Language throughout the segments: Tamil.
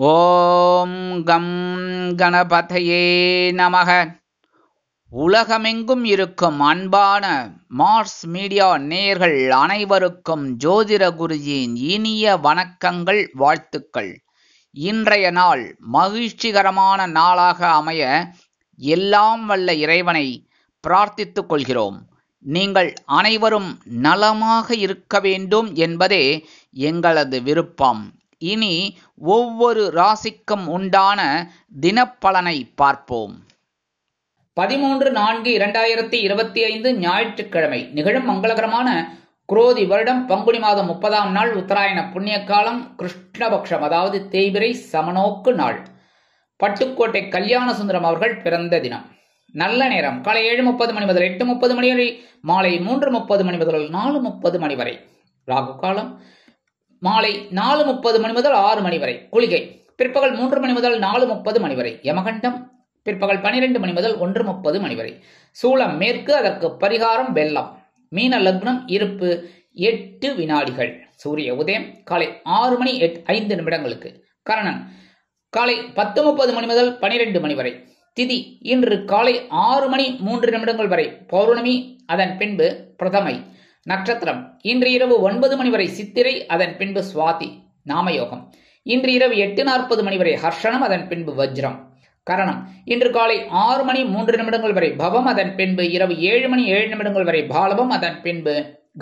ஓம் கம் கணபதையே நமக. உலகமெங்கும் இருக்கும் அன்பான மார்ஸ் மீடியா நேயர்கள் அனைவருக்கும் ஜோதிட குருஜியின் இனிய வணக்கங்கள், வாழ்த்துக்கள். இன்றைய நாள் மகிழ்ச்சிகரமான நாளாக அமைய எல்லாம் வல்ல இறைவனை பிரார்த்தித்துக் கொள்கிறோம். நீங்கள் அனைவரும் நலமாக இருக்க வேண்டும் என்பதே எங்களது விருப்பம். இனி ஒவ்வொரு ராசிக்கும் உண்டான தினப்பலனை பார்ப்போம். 13/4/2025 ஞாயிற்றுக்கிழமை நிகழும் மங்களகரமான குரோதி வருடம் பங்குனி மாதம் 30ஆம் நாள் உத்தராயண புண்ணிய காலம் கிருஷ்ணபக்ஷம், அதாவது தேய்பிறை சமநோக்கு நாள். பட்டுக்கோட்டை கல்யாண சுந்தரம் அவர்கள் பிறந்த தினம். நல்ல நேரம் காலை 7:30 மணி முதல் 8:30 மணி வரை, மாலை 3:30 மணி முதல் 4:30 மணி வரை. ராகு காலம் மாலை 4:30 மணி முதல் 6 மணி வரை. குளிகை பிற்பகல் 3 மணி முதல் 4:30 மணி வரை. யமகண்டம் பிற்பகல் 12 மணி முதல் 1:30 மணி வரை. சூலம் மேற்கு, அதற்கு பரிகாரம் வெள்ளம். மீன லக்னம், இருப்பு 8 வினாடிகள். சூரிய உதயம் காலை 6 மணி 5 நிமிடங்களுக்கு. கரணன் காலை 10:30 மணி முதல் 12 மணி வரை. திதி இன்று காலை 6 மணி 3 நிமிடங்கள் வரை பௌர்ணமி, அதன் பின்பு பிரதமை. நட்சத்திரம் இன்று இரவு 9 மணி வரை சித்திரை, அதன் பின்பு சுவாதி. நாமயோகம் இன்று இரவு 8:40 மணி வரை ஹர்ஷனம், அதன் பின்பு வஜ்ரம். கரணம் இன்று காலை 6 மணி 3 நிமிடங்கள் வரை பவம், அதன் பின்பு இரவு 7 மணி 7 நிமிடங்கள் வரை பாலவம், அதன் பின்பு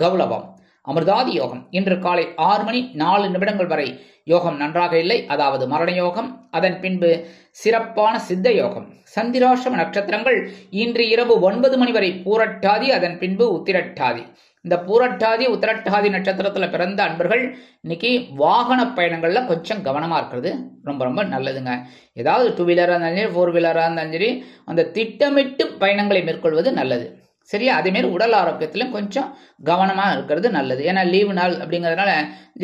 கௌலவம். அமிர்தாதி யோகம் இன்று காலை 6 மணி 4 நிமிடங்கள் வரை யோகம் நன்றாக இல்லை, அதாவது மரண யோகம், அதன் பின்பு சிறப்பான சித்த யோகம். சந்திராஷ்டம நட்சத்திரங்கள் இன்று இரவு 9 மணி வரை பூரட்டாதி, அதன் பின்பு உத்திரட்டாதி. இந்த பூரட்டாதி உத்திரட்டாதி நட்சத்திரத்துல பிறந்த அன்பர்கள் இன்னைக்கு வாகன பயணங்கள்ல கொஞ்சம் கவனமா இருக்கிறது ரொம்ப ரொம்ப நல்லதுங்க. ஏதாவது 2 வீலரா இருந்தாலும் சரி, 4 வீலரா இருந்தாலும் சரி, அந்த திட்டமிட்டு பயணங்களை மேற்கொள்வது நல்லது. சரியா? அதே மாதிரி உடல் ஆரோக்கியத்திலும் கொஞ்சம் கவனமா இருக்கிறது நல்லது. ஏன்னா லீவு நாள் அப்படிங்கிறதுனால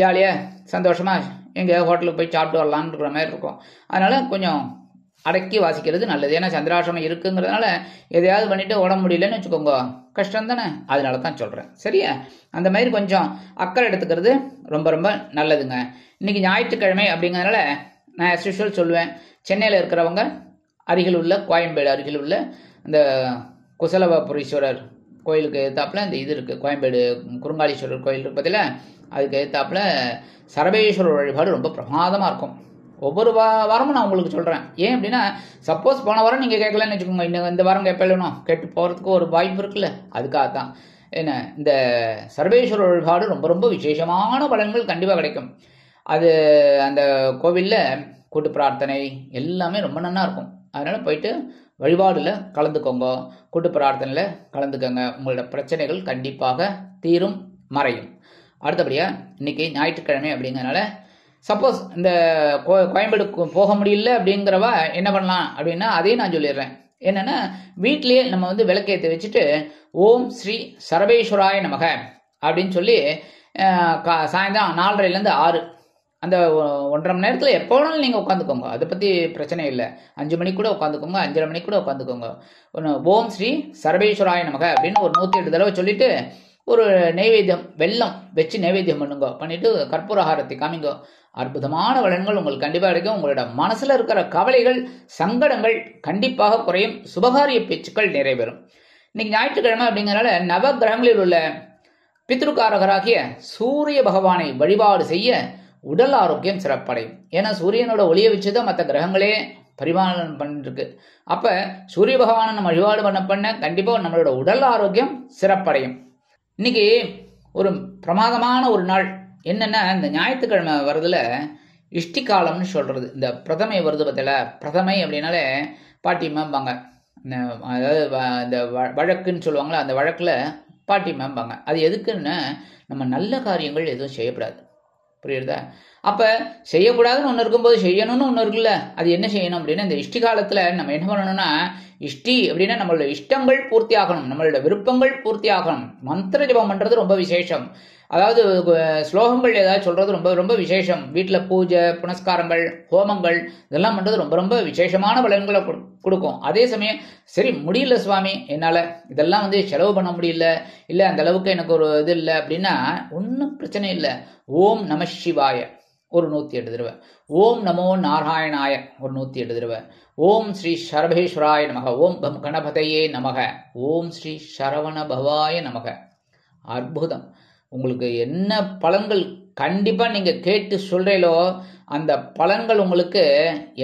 ஜாலியா சந்தோஷமா எங்க ஹோட்டலுக்கு போய் சாப்பிட்டு வரலாம்னு இருக்கிற மாதிரி இருக்கும். அதனால கொஞ்சம் அடக்கி வாசிக்கிறது நல்லது. ஏன்னா சந்திராசிரமம் இருக்குங்கிறதுனால எதையாவது பண்ணிட்டு உடம்பு முடியலன்னு வச்சுக்கோங்க, கஷ்டம் தானே. அதனால தான் சொல்றேன். சரியா? அந்த மாதிரி கொஞ்சம் அக்கறை எடுத்துக்கிறது ரொம்ப ரொம்ப நல்லதுங்க. இன்னைக்கு ஞாயிற்றுக்கிழமை அப்படிங்கிறதுனால நான் as usual சொல்லுவேன், சென்னையில் இருக்கிறவங்க அருகில் உள்ள கோயம்பேடு அருகில் உள்ள இந்த குசலவபுரீஸ்வரர் கோயிலுக்கு எதிர்த்தாப்புல இந்த இது இருக்கு, கோயம்பேடு குறுங்காலீஸ்வரர் கோயில் இருக்கு பதில, அதுக்கு எதிர்த்தாப்புல சரபேஸ்வரர் வழிபாடு ரொம்ப பிரமாதமா இருக்கும். ஒவ்வொரு வாரமும் நான் உங்களுக்கு சொல்றேன். ஏன் அப்படின்னா, சப்போஸ் போன வாரம் நீங்க கேட்கலன்னு வச்சுக்கோங்க, இன்னும் இந்த வாரம் கேட்கணும், கேட்டு போறதுக்கு ஒரு வாய்ப்பு இருக்குல்ல, அதுக்காகத்தான். என்ன, இந்த சர்வேஸ்வரர் வழிபாடு ரொம்ப ரொம்ப விசேஷமான பலன்கள் கண்டிப்பா கிடைக்கும். அது அந்த கோவில்ல கூட்டு பிரார்த்தனை எல்லாமே ரொம்ப நல்லா இருக்கும். அதனால போயிட்டு வழிபாடுல கலந்துக்கோங்க, கூட்டு பிரார்த்தனையில கலந்துக்கோங்க. உங்களோட பிரச்சனைகள் கண்டிப்பாக தீரும், மறையும். அடுத்தபடியா இன்னைக்கு ஞாயிற்றுக்கிழமை அப்படிங்கிறதுனால சப்போஸ் இந்த கோயம்பேடுக்கு போக முடியல அப்படிங்கிறவா என்ன பண்ணலாம் அப்படின்னா, அதையும் நான் சொல்லிடுறேன். என்னன்னா, வீட்லயே நம்ம விளக்கேற்றி வச்சுட்டு ஓம் ஸ்ரீ சரபேஸ்வராய நமக அப்படின்னு சொல்லி சாயந்தரம் 4:30 to 6 அந்த 1.5 மணி நேரத்தில் எப்போ வேணாலும் நீங்கள் உட்காந்துக்கோங்க, அதை பற்றி பிரச்சனை இல்லை. 5 மணிக்கு கூட உட்காந்துக்கோங்க, 5:30 மணிக்கு கூட உட்காந்துக்கோங்க. ஓம் ஸ்ரீ சரபேஸ்வராய நமக அப்படின்னு ஒரு 108 தடவை சொல்லிட்டு ஒரு நைவேத்தியம் வெல்லம் வச்சு நைவேத்தியம் பண்ணுங்க, பண்ணிட்டு கற்பூரஹாரத்தை காமிங்க. அற்புதமான பலன்கள் உங்களுக்கு கண்டிப்பாக கிடைக்கும். உங்களோட மனசுல இருக்கிற கவலைகள் சங்கடங்கள் கண்டிப்பாக குறையும், சுபகாரிய பேச்சுக்கள் நிறைவேறும். இன்னைக்கு ஞாயிற்றுக்கிழமை அப்படிங்கிறனால நவ கிரகங்களில் உள்ள பித்ருக்காரகராகிய சூரிய பகவானை வழிபாடு செய்ய உடல் ஆரோக்கியம் சிறப்படையும். ஏன்னா சூரியனோட ஒளியை வச்சுதான் மற்ற கிரகங்களே பரிமாணம் பண்ணிருக்கு. அப்ப சூரிய பகவானை நம்ம வழிபாடு பண்ண கண்டிப்பா நம்மளோட உடல் ஆரோக்கியம் சிறப்படையும். இன்னைக்கு ஒரு பிரமாதமான ஒரு நாள். என்னன்னா, இந்த ஞாயிற்றுக்கிழமை வருதுல இஷ்டி காலம்னு சொல்றது. இந்த பிரதமை வருது பத்தில, பிரதமை அப்படின்னாலே பாட்டி மேம்பாங்க, அதாவது இந்த வழக்குன்னு சொல்லுவாங்களா, அந்த வழக்குல பாட்டி மேம்பாங்க. அது எதுக்குன்னு, நம்ம நல்ல காரியங்கள் எதுவும் செய்யக்கூடாது. புரியுறதா? அப்ப செய்யக்கூடாதுன்னு ஒன்று இருக்கும்போது செய்யணும்னு ஒன்று இருக்குல்ல, அது என்ன செய்யணும் அப்படின்னா, இந்த இஷ்டி காலத்துல நம்ம என்ன பண்ணணும்னா, இஷ்டி அப்படின்னா நம்மளோட இஷ்டங்கள் பூர்த்தி ஆகணும், நம்மளோட விருப்பங்கள் பூர்த்தி ஆகணும். மந்திர ஜபம் பண்றது ரொம்ப விசேஷம். அதாவது ஸ்லோகங்கள் ஏதாவது சொல்றது ரொம்ப ரொம்ப விசேஷம். வீட்டுல பூஜை புனஸ்காரங்கள் ஹோமங்கள் இதெல்லாம் பண்றது ரொம்ப ரொம்ப விசேஷமான பலன்களை கொடுக்கும். அதே சமயம் சரி முடியல சுவாமி, என்னால இதெல்லாம் செலவு பண்ண முடியல, இல்ல அந்த அளவுக்கு எனக்கு ஒரு இது இல்லை அப்படின்னா ஒன்றும் பிரச்சனை இல்லை. ஓம் நம சிவாய ஒரு 108 தடவை. ஓம் நமோ நாராயணாய ஒரு 108 தடவை. ஓம் ஸ்ரீ சரபேஸ்வராய நமக. ஓம் கம் கணபதையே நமக. ஓம் ஸ்ரீ சரவண பவாய நமக. அற்புதம். உங்களுக்கு என்ன பலன்கள் கண்டிப்பா நீங்க கேட்டு சொல்றீங்களோ அந்த பலன்கள் உங்களுக்கு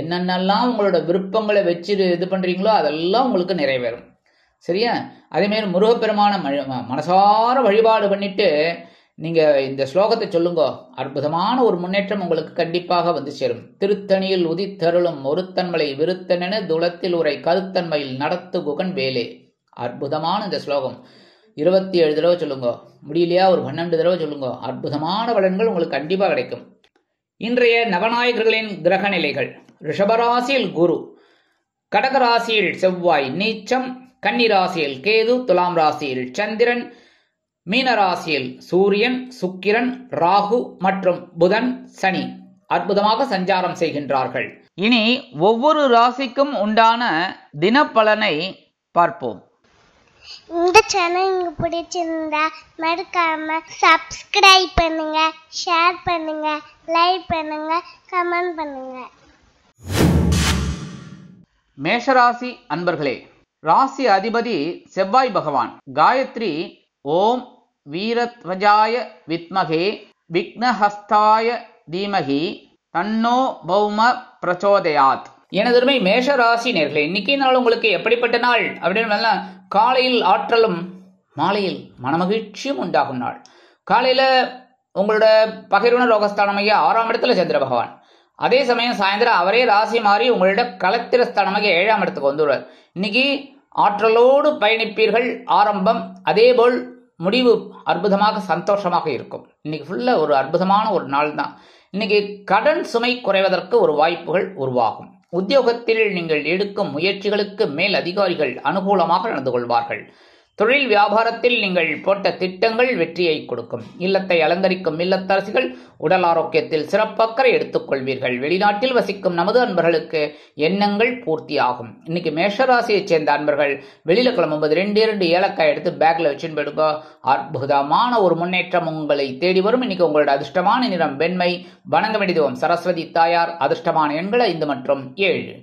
என்னென்னலாம் உங்களோட விருப்பங்களை வச்சு இது பண்றீங்களோ அதெல்லாம் உங்களுக்கு நிறைவேறும். சரியா? அதே மாதிரி முருகப்பெருமான மனசார வழிபாடு பண்ணிட்டு நீங்க இந்த ஸ்லோகத்தை சொல்லுங்க. அற்புதமான ஒரு முன்னேற்றம் உங்களுக்கு கண்டிப்பாக வந்து சேரும். திருத்தணியில் உதித்தருளும் ஒருத்தன்மலை விருத்தனென துளத்தில் உரை கருத்தன்மையில் நடத்து குகன் வேலே. அற்புதமான இந்த ஸ்லோகம் 27 தடவை சொல்லுங்க. முடியலையா ஒரு 12 தடவை சொல்லுங்க. அற்புதமான பலன்கள் உங்களுக்கு கண்டிப்பா கிடைக்கும். இன்றைய நவநாயகர்களின் கிரக நிலைகள். ரிஷபராசியில் குரு, கடகராசியில் செவ்வாய் நீச்சம், கன்னிராசியில் கேது, துலாம் ராசியில் சந்திரன், மீனராசியில் சூரியன், சுக்கிரன், ராகு மற்றும் புதன், சனி அற்புதமாக சஞ்சாரம் செய்கின்றார்கள். இனி ஒவ்வொரு ராசிக்கும் உண்டான தினப்பலனை பார்ப்போம். இந்த சேனல் உங்களுக்கு பிடிச்சிருந்தா மறக்காம சப்ஸ்கிரைப் பண்ணுங்க, ஷேர் பண்ணுங்க, லைக் பண்ணுங்க, கமெண்ட் பண்ணுங்க. மேஷராசி அன்பர்களே, ராசி அதிபதி செவ்வாய் பகவான். காயத்ரி ஓம் வீரத்வஜாய வித்மகே விக்னஹஸ்தாய தீமகி தன்னோ பௌம பிரச்சோதயாத். எனதருமை மேஷராசி நேர்களே, இன்னைக்கு நாள் உங்களுக்கு எப்படிப்பட்ட நாள் அப்படின்னு காலையில் ஆற்றலும் மாலையில் மனமகிழ்ச்சியும் உண்டாகும் நாள். காலையில உங்களோட பகிர்வன ரோகஸ்தானமாக 6ஆம் இடத்துல சந்திர பகவான். அதே சமயம் சாயந்தரம் அவரே ராசி மாறி உங்களோட களத்திரஸ்தானமாக 7ஆம் இடத்துக்கு வந்துடுவார். இன்னைக்கு ஆற்றலோடு பயணிப்பீர்கள். ஆரம்பம் அதேபோல் முடிவு அற்புதமாக சந்தோஷமாக இருக்கும். இன்னைக்கு ஃபுல்லா ஒரு அற்புதமான ஒரு நாள் தான். இன்னைக்கு கடன் சுமை குறைவதற்கு ஒரு வாய்ப்புகள் உருவாகும். உத்தியோகத்தில் நீங்கள் எடுக்கும் முயற்சிகளுக்கு மேல் அதிகாரிகள் அனுகூலமாக நடந்து கொள்வார்கள். தொழில் வியாபாரத்தில் நீங்கள் போட்ட திட்டங்கள் வெற்றியை கொடுக்கும். இல்லத்தை அலங்கரிக்கும் இல்லத்தரசிகள் உடல் ஆரோக்கியத்தில் சிறப்பக்கறை எடுத்துக் கொள்வீர்கள். வெளிநாட்டில் வசிக்கும் நமது அன்பர்களுக்கு எண்ணங்கள் பூர்த்தியாகும். இன்னைக்கு மேஷராசியைச் சேர்ந்த அன்பர்கள் வெளியில கிளம்பும்போது 2 ஏலக்காய் எடுத்து பேக்ல வச்சுன்னு போயிடுங்க. அற்புதமான ஒரு முன்னேற்றம் உங்களை தேடி வரும். இன்னைக்கு உங்களோட அதிர்ஷ்டமான நிறம் வெண்மை. வணங்க வேண்டியதும் சரஸ்வதி தாயார். அதிர்ஷ்டமான எண்கள் 5 மற்றும் 7.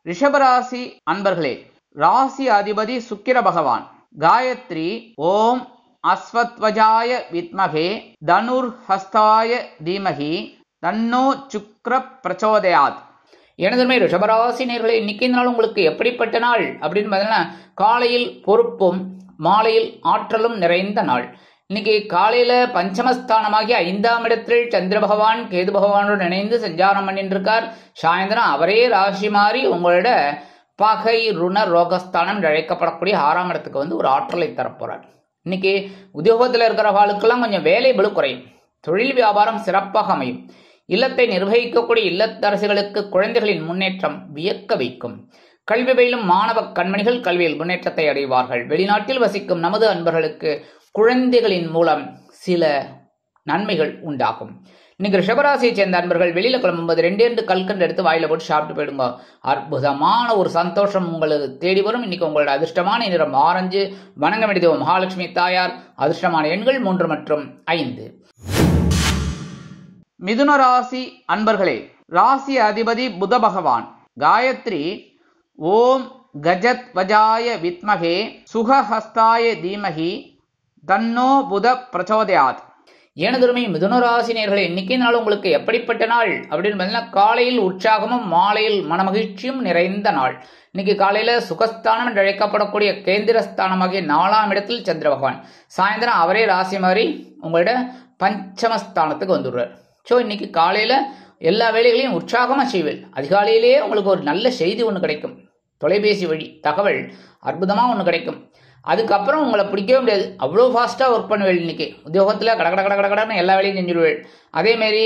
ரிஷபராசி அன்பர்களே, ராசி அதிபதி சுக்கிர பகவான். காயத்ரி ஓம் அஸ்வத்வஜாய வித்மகே தனுர் ஹஸ்தாய தீமகி தன்னோ சுக்ர பிரச்சோதயாத். எனதுமே ரிஷபராசி நேர்களே, இன்னைக்கு நாள் உங்களுக்கு எப்படிப்பட்ட நாள் அப்படின்னு பார்த்தீங்கன்னா காலையில் பொறுப்பும் மாலையில் ஆற்றலும் நிறைந்த நாள். இன்னைக்கு காலையில பஞ்சமஸ்தானமாகிய 5ஆம் இடத்தில் சந்திர பகவான் கேது பகவானுடன் இணைந்து சஞ்சாரம் பண்ணிட்டு இருக்கார். சாயந்தரம் அவரே ராசி மாறி உங்களோட பகை ருண ரோகஸ்தானம் என்று அழைக்கப்படக்கூடிய 6ஆம் இடத்துக்கு வந்து ஒரு ஆற்றலை தரப்போறார். இன்னைக்கு உத்தியோகத்தில் இருக்கிறவர்களுக்கெல்லாம் கொஞ்சம் வேலை பளு குறையும். தொழில் வியாபாரம் சிறப்பாக அமையும். இல்லத்தை நிர்வகிக்கக்கூடிய இல்லத்தரசிகளுக்கு குழந்தைகளின் முன்னேற்றம் வியக்க வைக்கும். கல்வி பயிலும் மாணவ கண்மணிகள் கல்வியில் முன்னேற்றத்தை அடைவார்கள். வெளிநாட்டில் வசிக்கும் நமது அன்பர்களுக்கு குழந்தைகளின் மூலம் சில நன்மைகள் உண்டாகும். இன்னைக்கு ரிஷபராசியை சேர்ந்த அன்பர்கள் வெளியில கிளம்பும்போது 2 கல்கண்டு எடுத்து வாயில போட்டு சாப்பிட்டு போயிடுங்க. அற்புதமான ஒரு சந்தோஷம் உங்களுக்கு தேடி வரும். இன்னைக்கு உங்களோட அதிர்ஷ்டமான நிறம் ஆரஞ்சு. வணங்க வேண்டியது மகாலட்சுமி தாயார். அதிர்ஷ்டமான எண்கள் 3 மற்றும் 5. மிதுன ராசி அன்பர்களே, ராசி அதிபதி புத பகவான். காயத்ரி ஓம் கஜத் வஜாய வித்மகே சுகஹஸ்தாய தீமகி தன்னோ புத பிரச்சோதயாத். எனதுரிமை மிதுனராசினியர்களே, இன்னைக்கு நாள் உங்களுக்கு எப்படிப்பட்ட நாள் அப்படின்னு பார்த்தீங்கன்னா காலையில் உற்சாகமும் மாலையில் மனமகிழ்ச்சியும் நிறைந்த நாள். இன்னைக்கு காலையில சுகஸ்தானம் என்று அழைக்கப்படக்கூடிய கேந்திரஸ்தானமாகிய 4ஆம் இடத்தில் சந்திர பகவான். சாயந்தரம் அவரே ராசி மாறி உங்களோட பஞ்சமஸ்தானத்துக்கு வந்துடுறார். ஸோ இன்னைக்கு காலையில எல்லா வேலைகளையும் உற்சாகமா செய்வேன். அதிகாலையிலேயே உங்களுக்கு ஒரு நல்ல செய்தி ஒன்று கிடைக்கும். தொலைபேசி வழி தகவல் அற்புதமா ஒன்று கிடைக்கும். அதுக்கப்புறம் உங்களை பிடிக்கவே முடியாது. அவ்வளோ ஃபாஸ்ட்டாக ஒர்க் பண்ணுவேன். இன்னைக்கு உத்தியோகத்தில் கடன்னு எல்லா வேலையும் செஞ்சுடுவேன். அதேமாரி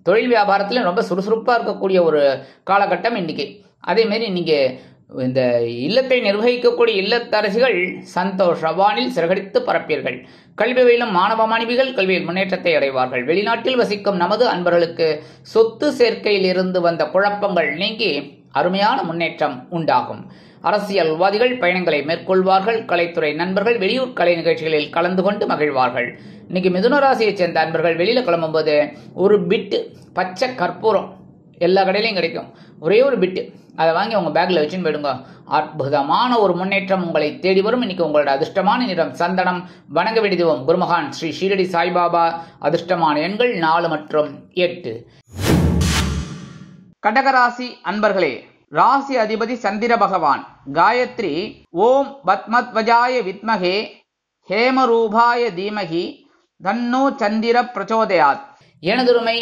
தொழில் வியாபாரத்தில் ரொம்ப சுறுசுறுப்பாக இருக்கக்கூடிய ஒரு காலகட்டம் இன்னைக்கு. அதேமாரி நீங்கள் இந்த இல்லத்தை நிர்வகிக்கக்கூடிய இல்லத்தரசிகள் சந்தோஷவானில் சிறகடித்து பரப்பீர்கள். கல்வி பயிலும் மாணவ மாணவிகள் கல்வியில் முன்னேற்றத்தை அடைவார்கள். வெளிநாட்டில் வசிக்கும் நமது அன்பர்களுக்கு சொத்து சேர்க்கையில் இருந்து வந்த குழப்பங்கள் நீங்கி அருமையான முன்னேற்றம் உண்டாகும். அரசியல்வாதிகள் பயணங்களை மேற்கொள்வார்கள். கலைத்துறை நண்பர்கள் வெளியூர் கலை நிகழ்ச்சிகளில் கலந்து கொண்டு மகிழ்வார்கள். இன்னைக்கு மிதுன ராசியைச் சேர்ந்த அன்பர்கள் வெளியில கிளம்பும்போது ஒரு பிட்டு பச்சை கற்பூரம் எல்லா கடையிலையும் கிடைக்கும். ஒரே ஒரு பிட்டு அதை வாங்கி உங்க பேக்ல வச்சுன்னு போயிடுங்க. அற்புதமான ஒரு முன்னேற்றம் உங்களை தேடி வரும். இன்னைக்கு உங்களோட அதிர்ஷ்டமான நிறம் சந்தனம். வணங்க வேண்டியதும் குருமகான் ஸ்ரீ ஷீரடி சாய்பாபா. அதிர்ஷ்டமான எண்கள் 4 மற்றும் 8. கடகராசி அன்பர்களே, ராசி அதிபதி சந்திர பகவான். காயத்ரி ஓம் பத்மத்வஜாய வித்மகே ஹேமரூபாய தீமகி தன்னோ சந்திர பிரச்சோதயாத். எனதுருமை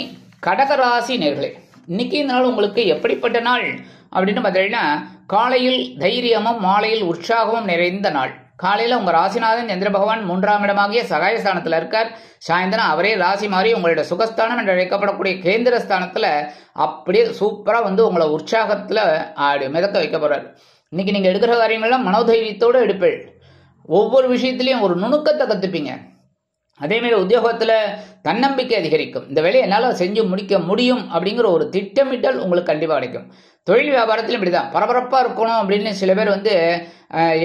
கடகராசி நேர்களே, இன்னைக்கு இந்த நாள் உங்களுக்கு எப்படிப்பட்ட நாள் அப்படின்னு பார்த்தீங்கன்னா, காலையில் தைரியமும் மாலையில் உற்சாகமும் நிறைந்த நாள். காலையில் உங்க ராசிநாதன் சந்திர பகவான் 3ஆம் இடமாகிய சகாயஸ்தானத்தில் இருக்கார். சாயந்தரம் அவரே ராசி மாறி உங்களோட சுகஸ்தானம் என்று அழைக்கப்படக்கூடிய கேந்திரஸ்தானத்தில் அப்படியே சூப்பரா உங்களை உற்சாகத்தில் மிதக்க வைக்க போறார். இன்னைக்கு நீங்க எடுக்கிற காரியங்கள்லாம் மனோதைரியத்தோடு எடுப்பீள். ஒவ்வொரு விஷயத்திலையும் ஒரு நுணுக்கத்தை கத்துப்பீங்க. அதேமாரி உத்தியோகத்துல தன்னம்பிக்கை அதிகரிக்கும். இந்த வேலையை என்னால் செஞ்சு முடிக்க முடியும் அப்படிங்கிற ஒரு திட்டமிட்டல் உங்களுக்கு கண்டிப்பாக கிடைக்கும். தொழில் வியாபாரத்திலும் இப்படிதான் பரபரப்பா இருக்கணும் அப்படின்னு சில பேர்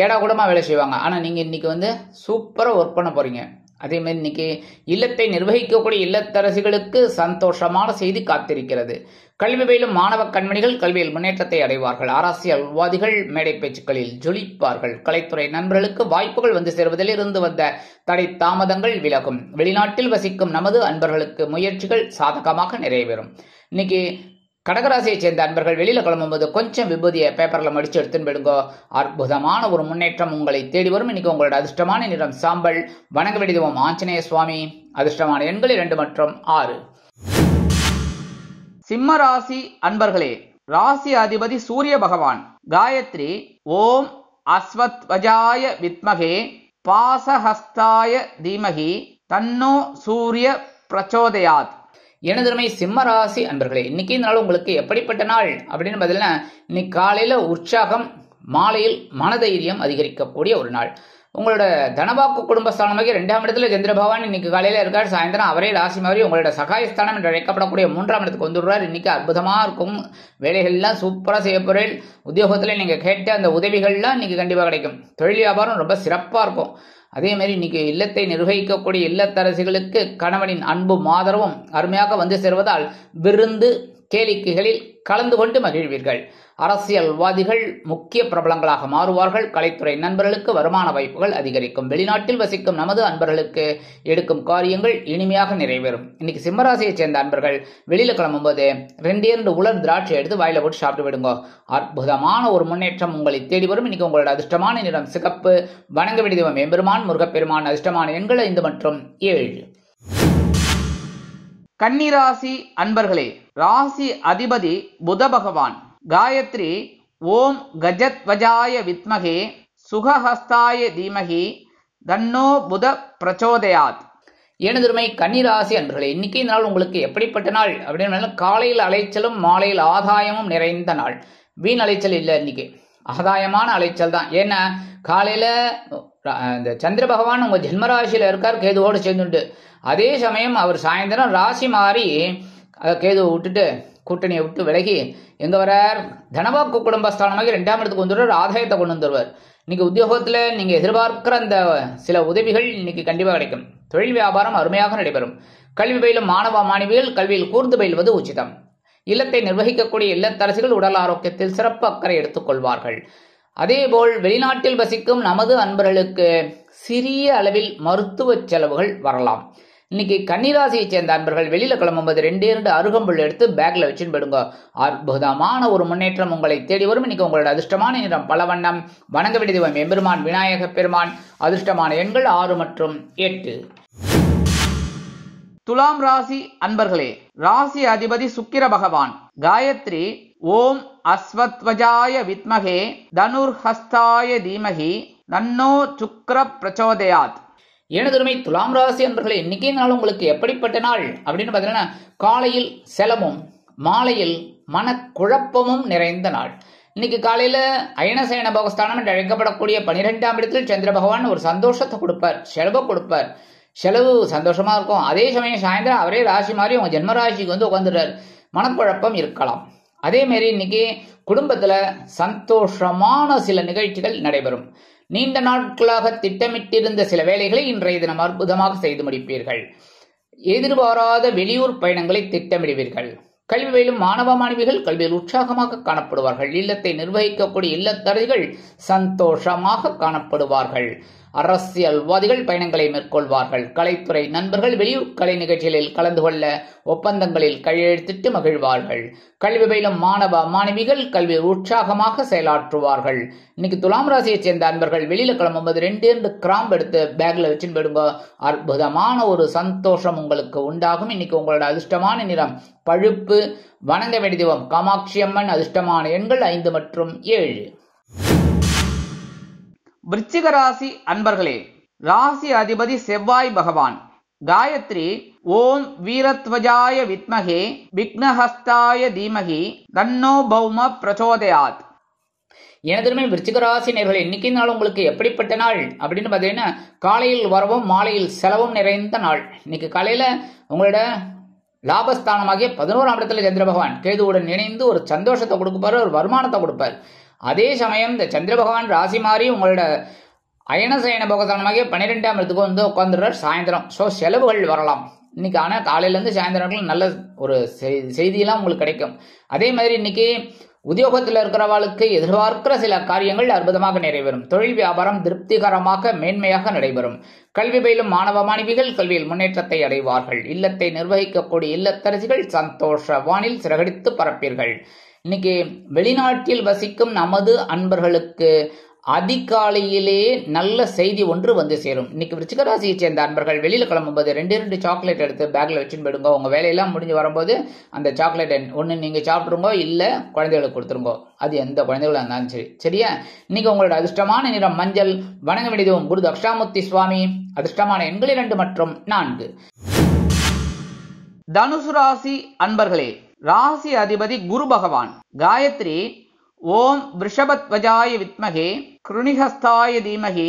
ஏடா கூடமா வேலை செய்வாங்க. ஆனா நீங்க இன்னைக்கு சூப்பரா ஒர்க் பண்ண போறீங்க. அதே மாதிரி இன்னைக்கு இல்லத்தை நிர்வகிக்கக்கூடிய இல்லத்தரசிகளுக்கு சந்தோஷமான செய்தி காத்திருக்கிறது. கல்வி பயிலும் மாணவ கண்மணிகள் கல்வியில் முன்னேற்றத்தை அடைவார்கள். அரசியல்வாதிகள் மேடை பேச்சுக்களில் ஜொலிப்பார்கள். கலைத்துறை நண்பர்களுக்கு வாய்ப்புகள் சேர்வதில் இருந்து வந்த தடை தாமதங்கள் விலகும். வெளிநாட்டில் வசிக்கும் நமது அன்பர்களுக்கு முயற்சிகள் சாதகமாக நிறைவேறும். இன்னைக்கு கடகராசியை சேர்ந்த அன்பர்கள் வெளியில கிளம்பும்போது கொஞ்சம் விபூதியை பேப்பர்ல மடிச்சு எடுத்துன்னு போயிடுங்க. அற்புதமான ஒரு முன்னேற்றம் உங்களை தேடி வரும். இன்னைக்கு உங்களோட அதிர்ஷ்டமான நிறம் சாம்பல். வணங்க வேண்டியதும் ஆஞ்சநேய சுவாமி. அதிர்ஷ்டமான எண்கள் 2 மற்றும் 6. சிம்ம ராசி அன்பர்களே, ராசி அதிபதி சூரிய பகவான். காயத்ரி ஓம் அஸ்வத்வஜாய வித்மகே பாசஹஸ்தாய தீமகி தன்னோ சூரிய பிரச்சோதயாத். எனதுமை சிம்ம ராசி அன்பர்களே, இன்னைக்கு இந்த நாள் உங்களுக்கு எப்படிப்பட்ட நாள் அப்படின்னு பார்த்தீங்கன்னா, இன்னைக்கு காலையில உற்சாகம், மாலையில் மனதைரியம் அதிகரிக்கக்கூடிய ஒரு நாள். உங்களோட தனவாக்கு குடும்பஸ்தானமாக 2ஆம் இடத்துல சந்திர பகவான் இன்னைக்கு காலையில இருக்கார். சாயந்தரம் அவரே ராசி மாதிரி உங்களோட சகாயஸ்தானம் என்று அழைக்கப்படக்கூடிய 3ஆம் இடத்துக்கு வந்துடுறார். இன்னைக்கு அற்புதமா இருக்கும். வேலைகள்லாம் சூப்பரா செய்ய போறேன். உத்தியோகத்துல நீங்க கேட்ட அந்த உதவிகள்லாம் இன்னைக்கு கண்டிப்பா கிடைக்கும். தொழில் வியாபாரம் ரொம்ப சிறப்பா இருக்கும். அதே மாதிரி இன்னைக்கு இல்லத்தை நிர்வகிக்கக்கூடிய இல்லத்தரசிகளுக்கு கணவனின் அன்பும் ஆதரவும் அருமையாக சேர்வதால் விருந்து கேளிக்கைகளில் கலந்து கொண்டு மகிழ்வீர்கள். அரசியல்வாதிகள் முக்கிய பிரபலங்களாக மாறுவார்கள். கலைத்துறை நண்பர்களுக்கு வருமான வாய்ப்புகள் அதிகரிக்கும். வெளிநாட்டில் வசிக்கும் நமது அன்பர்களுக்கு எடுக்கும் காரியங்கள் இனிமையாக நிறைவேறும். இன்னைக்கு சிம்மராசியை சேர்ந்த அன்பர்கள் வெளியில கிளம்பும்போது 2 உலர் திராட்சை எடுத்து வாயில போட்டு சாப்பிட்டு விடுங்க. அற்புதமான ஒரு முன்னேற்றம் உங்களை தேடி வரும். இன்னைக்கு உங்களோட அதிர்ஷ்டமான நிறம் சிகப்பு. வணங்க வேண்டியதும் எம்பெருமான் முருகப்பெருமான். அதிர்ஷ்டமான எண்கள் 5 மற்றும் 7. கன்னிராசி அன்பர்களே, ராசி அதிபதி புத பகவான். காயத்ரி ஓம் கஜத்வஜாய வித்மகே சுகஹஸ்தாய தீமகி தன்னோ புத பிரச்சோதயாத். எனதுமை கன்னிராசி அன்பர்களே, இன்னைக்கு நாள் உங்களுக்கு எப்படிப்பட்ட நாள் அப்படின்னு, காலையில் அலைச்சலும் மாலையில் ஆதாயமும் நிறைந்த நாள். வீண் அலைச்சல் இல்லை, இன்னைக்கு ஆதாயமான அலைச்சல் தான். ஏன்னா காலையில இந்த சந்திர பகவான் உங்க ஜென்மராசியில இருக்கார் கேதுவோடு சேர்ந்துட்டு. அதே சமயம் அவர் சாயந்தரம் ராசி மாறி கேதுவை விட்டுட்டு கூட்டணியை விட்டு விலகி எங்க வரார், தனவாக்கு குடும்பஸ்தானமாக 2ஆம் இடத்துக்கு வந்துடுவார். ஆதாயத்தை கொண்டு வந்துடுவார். இன்னைக்கு உத்தியோகத்துல நீங்க எதிர்பார்க்கிற அந்த சில உதவிகள் இன்னைக்கு கண்டிப்பா கிடைக்கும். தொழில் வியாபாரம் அருமையாக நடைபெறும். கல்வி பயிலும் மாணவ மாணவிகள் கல்வியில் கூர்ந்து பயில்வது உச்சிதம். இல்லத்தை நிர்வகிக்கக்கூடிய இல்லத்தரசிகள் உடல் ஆரோக்கியத்தில் சிறப்பு அக்கறை எடுத்துக் கொள்வார்கள். அதேபோல் வெளிநாட்டில் வசிக்கும் நமது அன்பர்களுக்கு சிறிய அளவில் மருத்துவ செலவுகள் வரலாம். இன்னைக்கு கன்னிராசியை சேர்ந்த அன்பர்கள் வெளியில கிளம்பும்போது 2 அருகம்புல் எடுத்து பேக்ல வச்சுன்னு போயிடுங்க. அற்புதமான ஒரு முன்னேற்றம் உங்களை தேடி வரும். இன்னைக்கு உங்களோட அதிர்ஷ்டமான நிறம் பலவண்ணம். வணங்க வேண்டியதும் எம்பெருமான் விநாயக பெருமான். அதிர்ஷ்டமான எண்கள் 6 மற்றும் 8. துலாம் ராசி அன்பர்களே, ராசி அதிபதி சுக்கிர பகவான். காயத்ரி ஓம் அஸ்வத்வஜாய வித்மகே தனுர்ஹஸ்தாய தீமகி தன்னோ சுக்ர பிரச்சோதயாத். எனதுமை துலாம் ராசி அன்பர்களே, இன்னைக்கு நாள் உங்களுக்கு எப்படிப்பட்ட நாள் அப்படின்னு பார்த்தீங்கன்னா, காலையில் செலவும் மாலையில் மனக்குழப்பமும் நிறைந்த நாள். இன்னைக்கு காலையில அயனசயன போகஸ்தானம் என்று அழைக்கப்படக்கூடிய 12ஆம் இடத்தில் சந்திர பகவான் ஒரு சந்தோஷத்தை கொடுப்பார், செலவை கொடுப்பார். செலவு சந்தோஷமா இருக்கும். அதே சமயம் சாயந்தரம் அவரே ராசி மாதிரி உங்க ஜென்மராசிக்கு உட்காந்துடுறார். மனக்குழப்பம் இருக்கலாம். அதே மாதிரி இன்னைக்கு குடும்பத்துல சந்தோஷமான சில நிகழ்ச்சிகள் நடைபெறும். நீண்ட நாட்களாக திட்டமிட்டிருந்த சில வேலைகளை இன்றைய தினம் அற்புதமாக செய்து முடிப்பீர்கள். எதிர்பாராத வெளியூர் பயணங்களை திட்டமிடுவீர்கள். கல்வி பயிலும் மாணவ மாணவிகள் கல்வியில் உற்சாகமாக காணப்படுவார்கள். இல்லத்தை நிர்வகிக்கக்கூடிய இல்லத்தரசிகள் சந்தோஷமாக காணப்படுவார்கள். அரசியல்வாதிகள் பயணங்களை மேற்கொள்வார்கள். கலைத்துறை நண்பர்கள் வெளியூர் கலை நிகழ்ச்சிகளில் கலந்து கொள்ள ஒப்பந்தங்களில் கையெழுத்திட்டு மகிழ்வார்கள். கல்வி பயிலும் மாணவ மாணவிகள் கல்வியில் உற்சாகமாக செயலாற்றுவார்கள். இன்னைக்கு துலாம் ராசியை சேர்ந்த அன்பர்கள் வெளியில கிளம்பும்போது 2 கிராம்பு எடுத்து பேக்ல வச்சுன்னு போயிடுங்க. அற்புதமான ஒரு சந்தோஷம் உங்களுக்கு உண்டாகும். இன்னைக்கு உங்களோட அதிர்ஷ்டமான நிறம் பழுப்பு. வணங்க வேண்டிய தெய்வம் காமாட்சி அம்மன். அதிர்ஷ்டமான எண்கள் 5 மற்றும் 7. விருச்சிக ராசி அன்பர்களே, ராசி அதிபதி செவ்வாய் பகவான். காயத்ரி ஓம் வீரத்வஜாய வித்மகே விக்னஹஸ்தாய தீமகி தன்னோ பௌம பிரச்சோதயாத். எனதுமே விருச்சிக ராசி நேயர்களே, இன்னைக்கு நாள் உங்களுக்கு எப்படிப்பட்ட நாள் அப்படின்னு பார்த்தீங்கன்னா, காலையில் வரவும் மாலையில் செலவும் நிறைந்த நாள். இன்னைக்கு காலையில உங்களோட லாபஸ்தானமாகிய 11ஆம் இடத்துல சந்திர பகவான் கேதுவுடன் இணைந்து ஒரு சந்தோஷத்தை கொடுப்பாரு, ஒரு வருமானத்தை கொடுப்பார். அதே சமயம் இந்த சந்திர பகவான் ராசி மாறி உங்களோட அயனசயன போகஸ்தானமாகிய 12ஆம் இடத்துக்கு வந்து உட்காந்துடுறார் சாயந்தரம். ஸோ செலவுகள் வரலாம் இன்னைக்கு. ஆனால் காலையிலேருந்து சாயந்தரம் நல்ல ஒரு செய்தியெல்லாம் உங்களுக்கு கிடைக்கும். அதே மாதிரி இன்னைக்கு உத்தியோகத்தில் இருக்கிறவாளுக்கு எதிர்பார்க்கிற சில காரியங்கள் அற்புதமாக நிறைவேறும். தொழில் வியாபாரம் திருப்திகரமாக மேன்மையாக நடைபெறும். கல்வி பயிலும் மாணவ மாணவிகள் கல்வியில் முன்னேற்றத்தை அடைவார்கள். இல்லத்தை நிர்வகிக்கக்கூடிய இல்லத்தரசிகள் சந்தோஷ வானில் சிறகடித்து பறப்பீர்கள். இன்னைக்கு வெளிநாட்டில் வசிக்கும் நமது அன்பர்களுக்கு அதிகாலையிலே நல்ல செய்தி ஒன்று வந்து சேரும். இன்னைக்கு விருச்சிக ராசியை சேர்ந்த அன்பர்கள் வெளியில கிளம்பும்போது 2 சாக்லேட் எடுத்து பேக்ல வச்சுன்னு போயிடுங்க. உங்க வேலையெல்லாம் முடிஞ்சு வரும்போது அந்த சாக்லேட் ஒன்று நீங்க சாப்பிட்டுருங்கோ, இல்ல குழந்தைகளுக்கு கொடுத்துருங்கோ. அது எந்த குழந்தைகளும் இருந்தாலும் சரி. சரியா? இன்னைக்கு உங்களோட அதிர்ஷ்டமான நிறம் மஞ்சள். வணங்க வேண்டியதும் குரு தக்ஷாமூர்த்தி சுவாமி. அதிர்ஷ்டமான எண்கள் 2 மற்றும் 4. தனுசு ராசி அன்பர்களே, ராசி அதிபதி குரு பகவான். காயத்ரி ஓம் விருஷபத்வஜாய வித்மகே கிருணிஹஸ்தாய தீமகி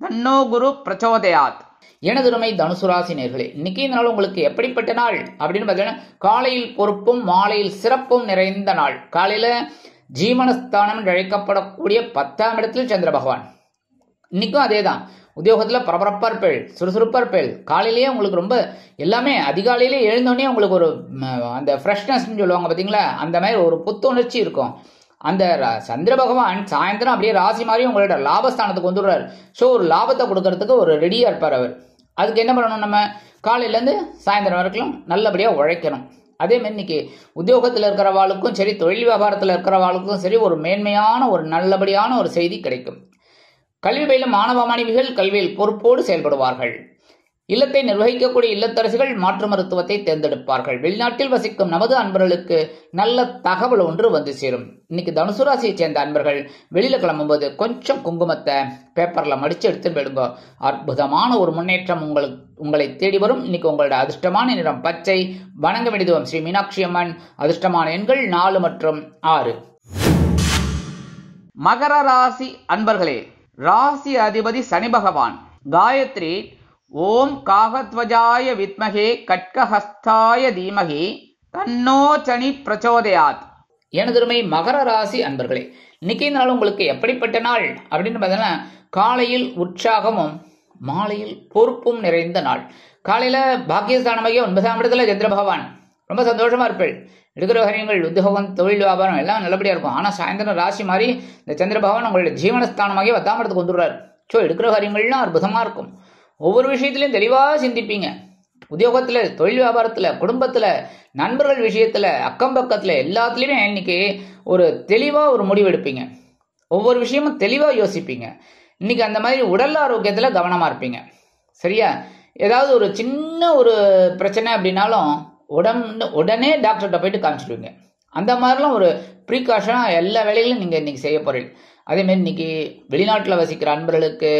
தன்னோ குரு பிரச்சோதயாத். எனதுமை தனுசு ராசி நேயர்களே, இன்னைக்கு இந்த நாள் உங்களுக்கு எப்படிப்பட்ட நாள் அப்படின்னு பார்த்தீங்கன்னா, காலையில் பொறுப்பும் மாலையில் சிறப்பும் நிறைந்த நாள். காலையில ஜீவனஸ்தானம் அழைக்கப்படக்கூடிய 10ஆம் இடத்தில் சந்திர பகவான். இன்னைக்கும் அதே தான். உத்தியோகத்தில் பரபரப்பா இருப்பேள், சுறுசுறுப்பா இருப்பேள். காலையிலேயே உங்களுக்கு ரொம்ப எல்லாமே அதிகாலையிலே எழுந்தோடனே உங்களுக்கு ஒரு அந்த ஃப்ரெஷ்னஸ் சொல்லுவாங்க பார்த்தீங்களா, அந்த மாதிரி ஒரு புத்துணர்ச்சி இருக்கும். அந்த சந்திர பகவான் சாயந்தரம் அப்படியே ராசி மாதிரி உங்களோட லாபஸ்தானத்துக்கு வந்துடுறாரு. ஸோ ஒரு லாபத்தை கொடுக்கறதுக்கு ஒரு ரெடியா இருப்பார் அவர். அதுக்கு என்ன பண்ணணும், நம்ம காலையிலேருந்து சாயந்தரம் வரைக்கும் நல்லபடியாக உழைக்கணும். அதே மாதிரி இன்னைக்கு உத்தியோகத்தில் இருக்கிறவாளுக்கும் சரி, தொழில் வியாபாரத்தில் இருக்கிறவாளுக்கும் சரி, ஒரு மேன்மையான ஒரு நல்லபடியான ஒரு செய்தி கிடைக்கும். கல்வி பயிலும் மாணவ மாணவிகள் கல்வியில் பொறுப்போடு செயல்படுவார்கள். இல்லத்தை நிர்வகிக்கக்கூடிய இல்லத்தரசிகள் மாற்று மருத்துவத்தை தேர்ந்தெடுப்பார்கள். வெளிநாட்டில் வசிக்கும் நமது அன்பர்களுக்கு நல்ல தகவல் ஒன்று வந்து சேரும். இன்னைக்கு தனுசு ராசியை சேர்ந்த அன்பர்கள் வெளியில கிளம்பும்போது கொஞ்சம் குங்குமத்தை பேப்பர்ல மடிச்சு எடுத்து போயிடுங்க. அற்புதமான ஒரு முன்னேற்றம் உங்களை தேடி வரும். இன்னைக்கு உங்களோட அதிர்ஷ்டமான நிறம் பச்சை. வணங்க வேண்டியதும் ஸ்ரீ மீனாட்சி அம்மன். அதிர்ஷ்டமான எண்கள் 4 மற்றும் 6. மகர ராசி அன்பர்களே, ராசி அதிபதி சனி பகவான். காயத்ரி ஓம் காகத்வஜாய வித்மகே கட்கஹஸ்தாய தீமகி தன்னோ சனி பிரச்சோதயாத். எனதுமை மகர ராசி அன்பர்களே, இன்னைக்கு நாள் உங்களுக்கு எப்படிப்பட்ட நாள் அப்படின்னு பார்த்தீங்கன்னா, காலையில் உற்சாகமும் மாலையில் பொறுப்பும் நிறைந்த நாள். காலையில பாக்கியஸ்தானமாக 9ஆம் இடத்துல சந்திர பகவான். ரொம்ப சந்தோஷமா இருப்பேள். எடுக்கிற காரியங்கள் உத்தியோகம் தொழில் வியாபாரம் எல்லாம் நல்லபடியா இருக்கும். ஆனா சாயந்தரம் ராசி மாதிரி இந்த சந்திர பகவான் உங்களுடைய ஜீவனஸ்தானமாக 10ஆம் இடத்துக்கு வந்துடுறாரு. ஸோ எடுக்கிற காரியங்கள்லாம் அற்புதமா இருக்கும். ஒவ்வொரு விஷயத்திலையும் தெளிவாக சிந்திப்பீங்க. உத்தியோகத்தில், தொழில் வியாபாரத்தில், குடும்பத்தில், நண்பர்கள் விஷயத்தில், அக்கம் பக்கத்தில் எல்லாத்துலேயுமே இன்னைக்கு ஒரு தெளிவாக ஒரு முடிவு எடுப்பீங்க. ஒவ்வொரு விஷயமும் தெளிவாக யோசிப்பீங்க. இன்னைக்கு அந்த மாதிரி உடல் ஆரோக்கியத்தில் கவனமாக இருப்பீங்க. சரியா? ஏதாவது ஒரு சின்ன ஒரு பிரச்சனை அப்படின்னாலும் உடனே டாக்டர்கிட்ட போயிட்டு காமிச்சிடுவீங்க. அந்த மாதிரிலாம் ஒரு ப்ரீகாஷனாக எல்லா வேலைகளும் நீங்கள் இன்னைக்கு செய்ய போறீங்க. அதேமாரி இன்னைக்கு வெளிநாட்டில் வசிக்கிற அன்பர்களுக்கு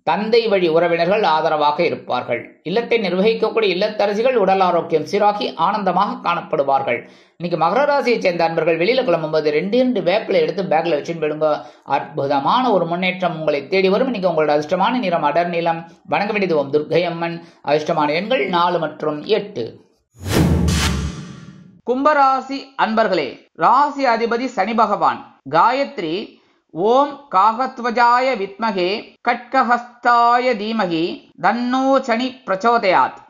தந்தை வழி உறவினர்கள் ஆதரவாக இருப்பார்கள். இல்லத்தை நிர்வகிக்கக்கூடிய இல்லத்தரசிகள் உடல் ஆரோக்கியம் சீராகி ஆனந்தமாக காணப்படுவார்கள். இன்னைக்கு மகர ராசியை சேர்ந்த அன்பர்கள் வெளியில கிளம்பும்போது 2 வேப்பிலை எடுத்து பேக்ல வச்சுன்னு போயிடுங்க. அற்புதமான ஒரு முன்னேற்றம் உங்களை தேடி வரும். இன்னைக்கு உங்களோட அதிர்ஷ்டமான நிறம் அடர் நீலம். வணங்க வேண்டியது ஓம் துர்க்கை அம்மன். அதிர்ஷ்டமான எண்கள் 4 மற்றும் 8. கும்பராசி அன்பர்களே, ராசி அதிபதி சனி பகவான். காயத்ரி ஓம் காகத்வஜாய வித்மகே கட்கஹஸ்தாய தீமகி தன்னோ சனி பிரச்சோதயாத்.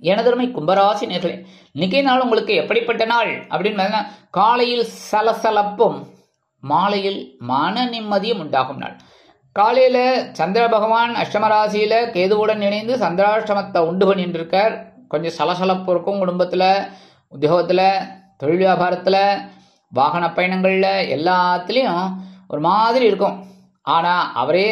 எனதருமை கும்பராசி நேர்களே, இன்னைக்கே நாள் உங்களுக்கு எப்படிப்பட்ட நாள் அப்படின்னு காலையில் சலசலப்பும் மாலையில் மன நிம்மதியும் உண்டாகும் நாள். காலையில சந்திர பகவான் அஷ்டமராசியில கேதுவுடன் இணைந்து சந்திராஷ்டமத்தை உண்டு பண்ணிட்டு இருக்கார். கொஞ்சம் சலசலப்பு இருக்கும் குடும்பத்துல, உத்தியோகத்துல, தொழில் வியாபாரத்துல, வாகன பயணங்கள்ல எல்லாத்துலேயும் ஒரு மாதிரி இருக்கும். ஆனா அவரே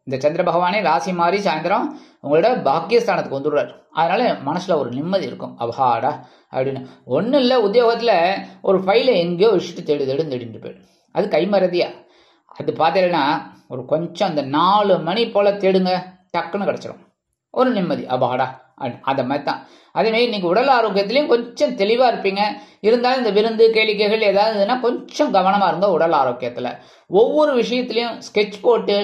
இந்த சந்திர பகவானே ராசி மாறி சாயந்தரம் உங்களோட பாக்கியஸ்தானத்துக்கு வந்துடுறார். அதனால மனசுல ஒரு நிம்மதி இருக்கும். அபாடா அப்படின்னு ஒன்றும் இல்லை, உத்தியோகத்துல ஒரு ஃபைலை எங்கேயோ வச்சுட்டு தேடிட்டு போயிடும். அது கைமறதியா அது பார்த்தீங்கன்னா ஒரு கொஞ்சம் அந்த 4 மணி போல தேடுங்க, டக்குன்னு கிடைச்சிடும் ஒரு நிம்மதி. அபாடா அந்த மாதிரி தான். அதேமாதிரி இன்னைக்கு உடல் ஆரோக்கியத்திலையும் கொஞ்சம் தெளிவாக இருப்பீங்க. இருந்தாலும் இந்த விருந்து கேளிக்கைகள் ஏதாவதுன்னா கொஞ்சம் கவனமாக இருங்க. உடல் ஆரோக்கியத்தில் ஒவ்வொரு விஷயத்திலையும் ஸ்கெட்ச் போட்டு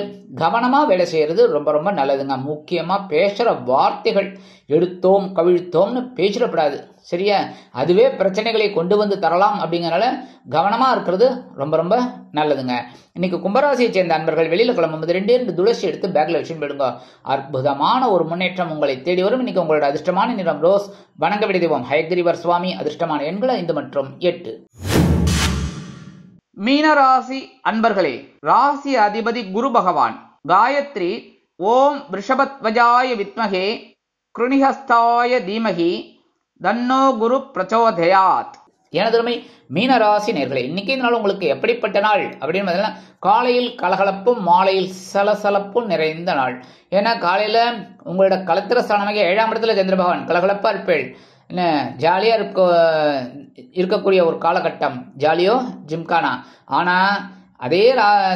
கவனமாக வேலை செய்கிறது ரொம்ப ரொம்ப நல்லதுங்க. முக்கியமாக பேசுகிற வார்த்தைகள் எடுத்தோம் கவிழ்த்தோம்னு பேசிடப்படாது, சரியா? அதுவே பிரச்சனைகளை கொண்டு வந்து தரலாம். அப்படிங்கிறனால கவனமாக இருக்கிறது ரொம்ப ரொம்ப நல்லதுங்க. இன்னைக்கு கும்பராசியை சேர்ந்த அன்பர்கள் வெளியில் கிளம்பும்போது 2 துளசி எடுத்து பேக்கில் வச்சுன்னு போயிடுங்க. அற்புதமான ஒரு முன்னேற்றம் உங்களை தேடி வரும். இன்னைக்கு உங்களோட அதிர்ஷ்டமான நிறம் ரோஸ். வணங்க விட தெய்வம் ஹயக்ரீவர் சுவாமி. அதிர்ஷ்டமான எண்கள் 5 மற்றும் 8. மீனராசி அன்பர்களே, ராசி அதிபதி குரு பகவான். காயத்ரி ஓம் ரிஷபத்வஜாய வித்மகே கிருணிஹஸ்தாய தீமகி தன்னோ குரு பிரச்சோதயாத். எனதுமை மீனராசி நேர்களே, இன்னைக்கு நாள் உங்களுக்கு எப்படிப்பட்ட நாள் அப்படின்னு பார்த்தீங்கன்னா காலையில் கலகலப்பும் மாலையில் சலசலப்பும் நிறைந்த நாள். ஏன்னா காலையில உங்களோட கலத்திர ஸ்தானமாக 7ஆம் இடத்துல சந்திர பகவான் கலகலப்பா இருப்பேள். என்ன ஜாலியா இருக்கக்கூடிய ஒரு காலகட்டம், ஜாலியோ ஜிம்கானா. ஆனா அதே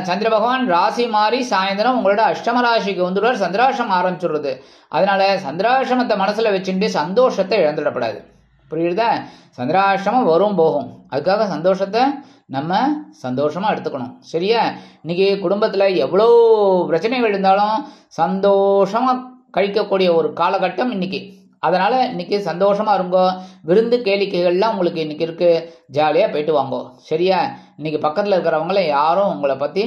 சந்திர பகவான் ராசி மாறி சாயந்தரம் உங்களோட அஷ்டம ராசிக்கு வந்துடுவார். சந்திராஷ்டம் ஆரம்பிச்சுடுறது. அதனால சந்திராஷ்டமத்தை மனசுல வச்சுட்டு சந்தோஷத்தை இழந்துடப்படாது. புரியுதா? சந்திராஷ்டமம் வரும் போகும், அதுக்காக சந்தோஷத்தை நம்ம சந்தோஷமா எடுத்துக்கணும், சரியா? இன்னைக்கு குடும்பத்துல எவ்வளோ பிரச்சனைகள் இருந்தாலும் சந்தோஷமா கழிக்கக்கூடிய ஒரு காலகட்டம் இன்னைக்கு. அதனால இன்னைக்கு சந்தோஷமா இருங்கோ. விருந்து கேளிக்கைகள்லாம் உங்களுக்கு இன்னைக்கு இருக்கு, ஜாலியா போயிட்டு வாங்கோ, சரியா? இன்னைக்கு பக்கத்துல இருக்கிறவங்கள யாரும் உங்களை பத்தி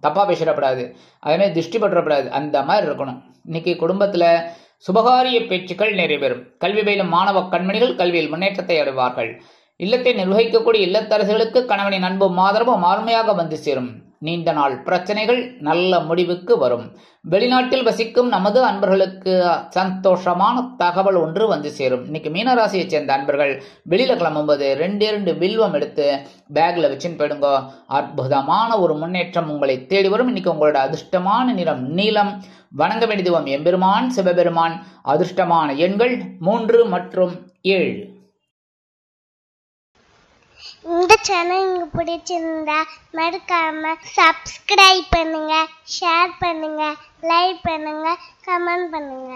தப்பா பேசிடப்படாது, அதனால திருஷ்டி பற்றப்படாது, அந்த மாதிரி இருக்கணும். இன்னைக்கு குடும்பத்துல சுபகாரிய பேச்சுக்கள் நிறைவேறும். கல்வி பயிலும் மாணவ கண்மணிகள் கல்வியில் முன்னேற்றத்தை அடைவார்கள். இல்லத்தை நிர்வகிக்கக்கூடிய இல்லத்தரசிகளுக்கு கணவனின் அன்பும் ஆதரவும் ஆர்மையாக வந்து சேரும். நீண்ட நாள் பிரச்சனைகள் நல்ல முடிவுக்கு வரும். வெளிநாட்டில் வசிக்கும் நமது அன்பர்களுக்கு சந்தோஷமான தகவல் ஒன்று வந்து சேரும். இன்னைக்கு மீனராசியை சேர்ந்த அன்பர்கள் வெளியில கிளம்பும்போது 2 வில்வம் எடுத்து பேக்ல வச்சுன்னு போயிடுங்க. அற்புதமான ஒரு முன்னேற்றம் உங்களை தேடி வரும். இன்னைக்கு உங்களோட அதிர்ஷ்டமான நிறம் நீலம். வணங்க வேண்டிய தெய்வம் எம்பெருமான் சிவபெருமான். அதிர்ஷ்டமான எண்கள் 3 மற்றும் 7. இந்த சேனல் உங்களுக்கு பிடிச்சிருந்தா மறக்காம சப்ஸ்கிரைப் பண்ணுங்க, ஷேர் பண்ணுங்க, லைக் பண்ணுங்க, கமெண்ட் பண்ணுங்க.